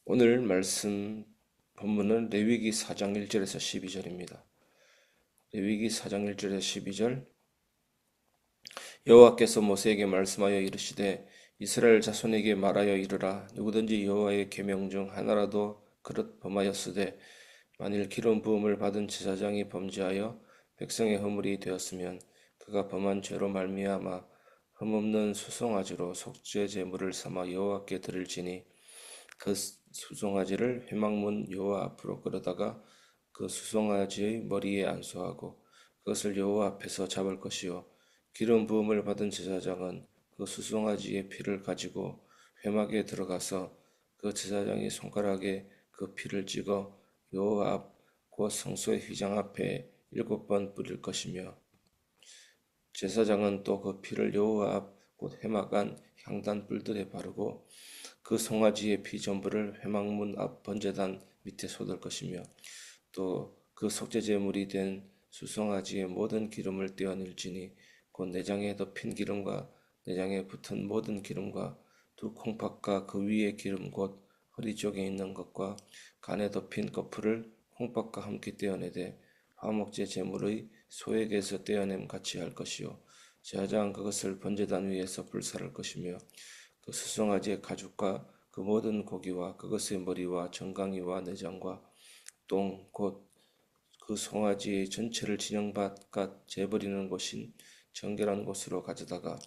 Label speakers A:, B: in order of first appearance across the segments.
A: 오늘 말씀 본문은 레위기 4장 1절에서 12절입니다. 레위기 4장 1절에서 12절 여호와께서 모세에게 말씀하여 이르시되 이스라엘 자손에게 말하여 이르라 누구든지 여호와의 계명 중 하나라도 그릇 범하였으되 만일 기름 부음을 받은 제사장이 범죄하여 백성의 허물이 되었으면 그가 범한 죄로 말미암아 흠없는 수송아지로 속죄 제물을 삼아 여호와께 드릴지니 그 수송아지를 회막문 여호와 앞으로 끌어다가 그 수송아지의 머리에 안수하고 그것을 여호와 앞에서 잡을 것이요 기름 부음을 받은 제사장은 그 수송아지의 피를 가지고 회막에 들어가서 그 제사장이 손가락에 그 피를 찍어 여호와 앞 곧 성소의 휘장 앞에 7번 뿌릴 것이며 제사장은 또 그 피를 여호와 앞 곧 회막 안 향단 뿔들에 바르고 그 송아지의 피 전부를 회막문 앞 번제단 밑에 쏟을 것이며 또 그 속죄제물이 된 수송아지의 모든 기름을 떼어낼지니 곧 내장에 덮인 기름과 내장에 붙은 모든 기름과 두 콩팥과 그 위의 기름 곧 허리 쪽에 있는 것과 간에 덮인 거풀을 콩팥과 함께 떼어내되 화목제 제물의 소액에서 떼어냄 같이 할 것이요 제사장은 그것을 번제단 위에서 불살할 것이며 그 수송아지의 가죽과 그 모든 고기와 그것의 머리와 정강이와 내장과 똥 곧 그 송아지의 전체를 진영바깥 재버리는 곳인 정결한 곳으로 가져다가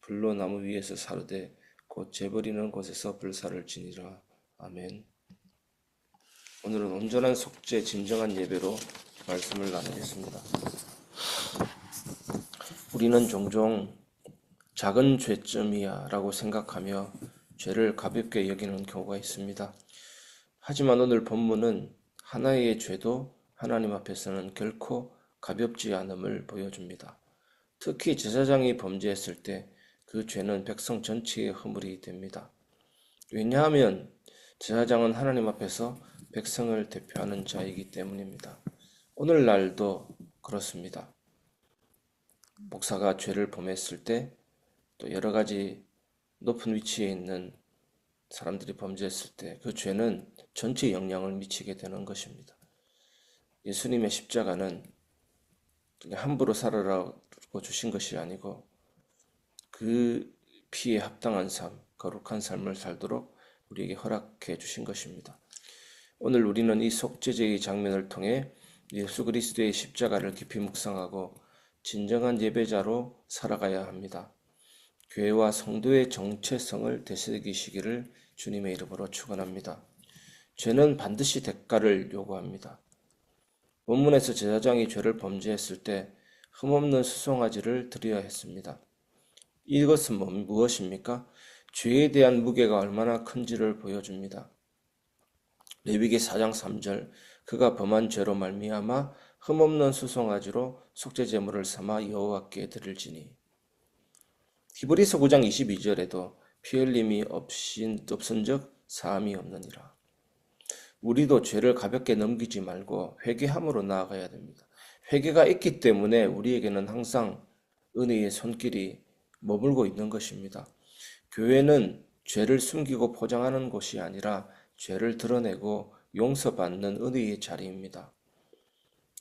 A: 불로 나무 위에서 사르되 곧 재버리는 곳에서 불사를 지니라. 아멘. 오늘은 온전한 속죄 진정한 예배로 말씀을 나누겠습니다. 우리는 종종 작은 죄점이야 라고 생각하며 죄를 가볍게 여기는 경우가 있습니다. 하지만 오늘 본문은 하나의 죄도 하나님 앞에서는 결코 가볍지 않음을 보여줍니다. 특히 제사장이 범죄했을 때 그 죄는 백성 전체의 허물이 됩니다. 왜냐하면 제사장은 하나님 앞에서 백성을 대표하는 자이기 때문입니다. 오늘날도 그렇습니다. 목사가 죄를 범했을 때 또 여러 가지 높은 위치에 있는 사람들이 범죄했을 때 그 죄는 전체 영향을 미치게 되는 것입니다. 예수님의 십자가는 함부로 살아라고 주신 것이 아니고 그 피에 합당한 삶, 거룩한 삶을 살도록 우리에게 허락해 주신 것입니다. 오늘 우리는 이 속죄제의 장면을 통해 예수 그리스도의 십자가를 깊이 묵상하고 진정한 예배자로 살아가야 합니다. 교회와 성도의 정체성을 되새기시기를 주님의 이름으로 축원합니다. 죄는 반드시 대가를 요구합니다. 본문에서 제사장이 죄를 범죄했을 때 흠없는 수송아지를 드려야 했습니다. 이것은 무엇입니까? 죄에 대한 무게가 얼마나 큰지를 보여줍니다. 레위기 4장 3절 그가 범한 죄로 말미암아 흠없는 수송아지로 속죄제물을 삼아 여호와께 드릴지니 히브리서 9장 22절에도 피 흘림이 없은즉 사함이 없느니라. 우리도 죄를 가볍게 넘기지 말고 회개함으로 나아가야 됩니다. 회개가 있기 때문에 우리에게는 항상 은혜의 손길이 머물고 있는 것입니다. 교회는 죄를 숨기고 포장하는 곳이 아니라 죄를 드러내고 용서받는 은혜의 자리입니다.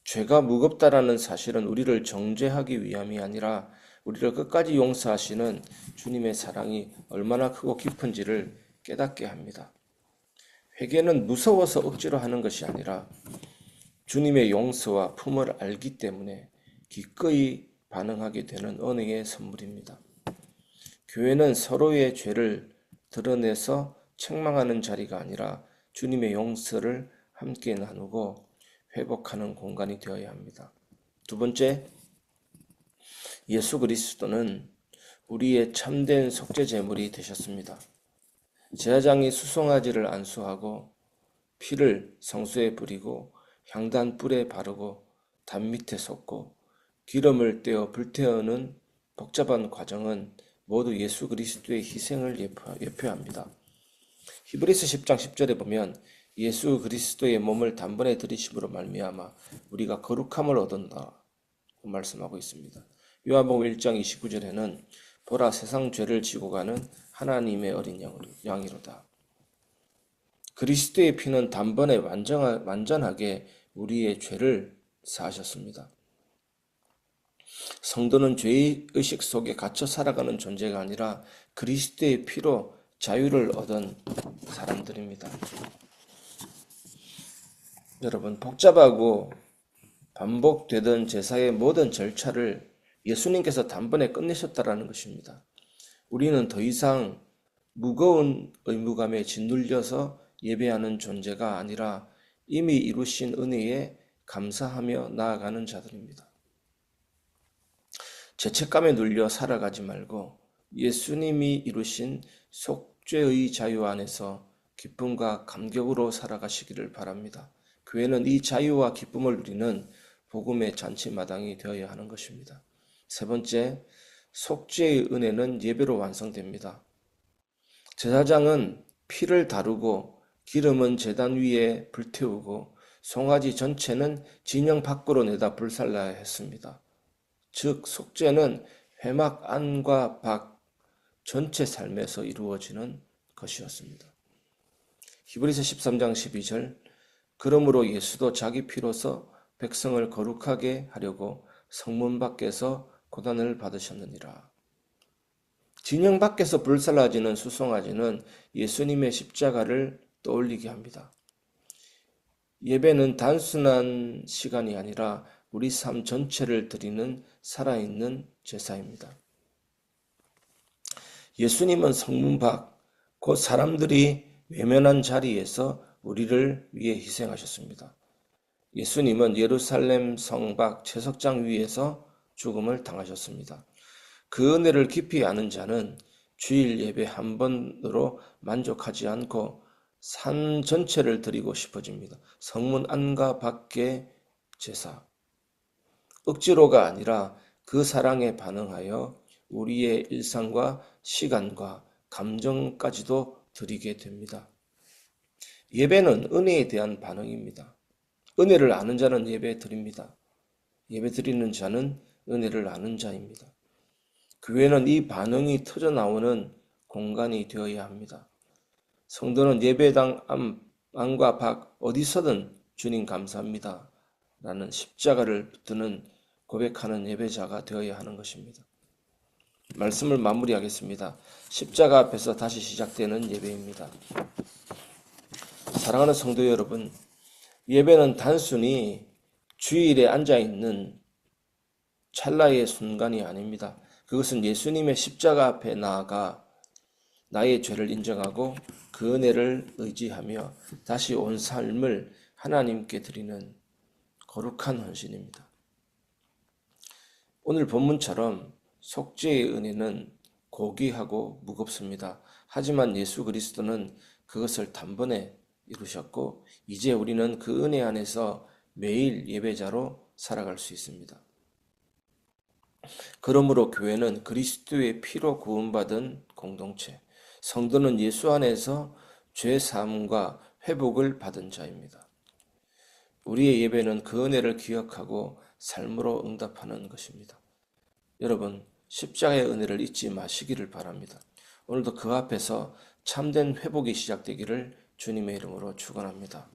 A: 죄가 무겁다라는 사실은 우리를 정죄하기 위함이 아니라 우리를 끝까지 용서하시는 주님의 사랑이 얼마나 크고 깊은지를 깨닫게 합니다. 회개는 무서워서 억지로 하는 것이 아니라 주님의 용서와 품을 알기 때문에 기꺼이 반응하게 되는 은혜의 선물입니다. 교회는 서로의 죄를 드러내서 책망하는 자리가 아니라 주님의 용서를 함께 나누고 회복하는 공간이 되어야 합니다. 두 번째, 예수 그리스도는 우리의 참된 속죄 제물이 되셨습니다. 제사장이 수송아지를 안수하고 피를 성소에 뿌리고 향단 뿔에 바르고 담 밑에 쏟고 기름을 떼어 불태우는 복잡한 과정은 모두 예수 그리스도의 희생을 예표합니다. 히브리서 10장 10절에 보면 예수 그리스도의 몸을 단번에 들이심으로 말미암아 우리가 거룩함을 얻는다고 말씀하고 있습니다. 요한복음 1장 29절에는 보라 세상 죄를 지고 가는 하나님의 어린 양이로다. 그리스도의 피는 단번에 완전하게 우리의 죄를 사하셨습니다. 성도는 죄의 의식 속에 갇혀 살아가는 존재가 아니라 그리스도의 피로 자유를 얻은 사람들입니다. 여러분, 복잡하고 반복되던 제사의 모든 절차를 예수님께서 단번에 끝내셨다라는 것입니다. 우리는 더 이상 무거운 의무감에 짓눌려서 예배하는 존재가 아니라 이미 이루신 은혜에 감사하며 나아가는 자들입니다. 죄책감에 눌려 살아가지 말고 예수님이 이루신 속죄의 자유 안에서 기쁨과 감격으로 살아가시기를 바랍니다. 교회는 이 자유와 기쁨을 누리는 복음의 잔치마당이 되어야 하는 것입니다. 세 번째, 속죄의 은혜는 예배로 완성됩니다. 제사장은 피를 다루고 기름은 제단 위에 불태우고 송아지 전체는 진영 밖으로 내다 불살라야 했습니다. 즉 속죄는 회막 안과 밖 전체 삶에서 이루어지는 것이었습니다. 히브리서 13장 12절 그러므로 예수도 자기 피로서 백성을 거룩하게 하려고 성문 밖에서 고난을 받으셨느니라. 진영 밖에서 불살라지는 수송아지는 예수님의 십자가를 떠올리게 합니다. 예배는 단순한 시간이 아니라 우리 삶 전체를 드리는 살아있는 제사입니다. 예수님은 성문 밖, 곧 사람들이 외면한 자리에서 우리를 위해 희생하셨습니다. 예수님은 예루살렘 성 밖 채석장 위에서 죽음을 당하셨습니다. 그 은혜를 깊이 아는 자는 주일 예배 한 번으로 만족하지 않고 산 전체를 드리고 싶어집니다. 성문 안과 밖의 제사. 억지로가 아니라 그 사랑에 반응하여 우리의 일상과 시간과 감정까지도 드리게 됩니다. 예배는 은혜에 대한 반응입니다. 은혜를 아는 자는 예배 드립니다. 예배 드리는 자는 은혜를 아는 자입니다. 교회는 이 반응이 터져나오는 공간이 되어야 합니다. 성도는 예배당 안과 밖 어디서든 주님 감사합니다 라는 십자가를 붙드는 고백하는 예배자가 되어야 하는 것입니다. 말씀을 마무리하겠습니다. 십자가 앞에서 다시 시작되는 예배입니다. 사랑하는 성도 여러분, 예배는 단순히 주일에 앉아있는 찰나의 순간이 아닙니다. 그것은 예수님의 십자가 앞에 나아가 나의 죄를 인정하고 그 은혜를 의지하며 다시 온 삶을 하나님께 드리는 거룩한 헌신입니다. 오늘 본문처럼 속죄의 은혜는 고귀하고 무겁습니다. 하지만 예수 그리스도는 그것을 단번에 이루셨고 이제 우리는 그 은혜 안에서 매일 예배자로 살아갈 수 있습니다. 그러므로 교회는 그리스도의 피로 구원받은 공동체, 성도는 예수 안에서 죄 사함과 회복을 받은 자입니다. 우리의 예배는 그 은혜를 기억하고 삶으로 응답하는 것입니다. 여러분, 십자가의 은혜를 잊지 마시기를 바랍니다. 오늘도 그 앞에서 참된 회복이 시작되기를 주님의 이름으로 축원합니다.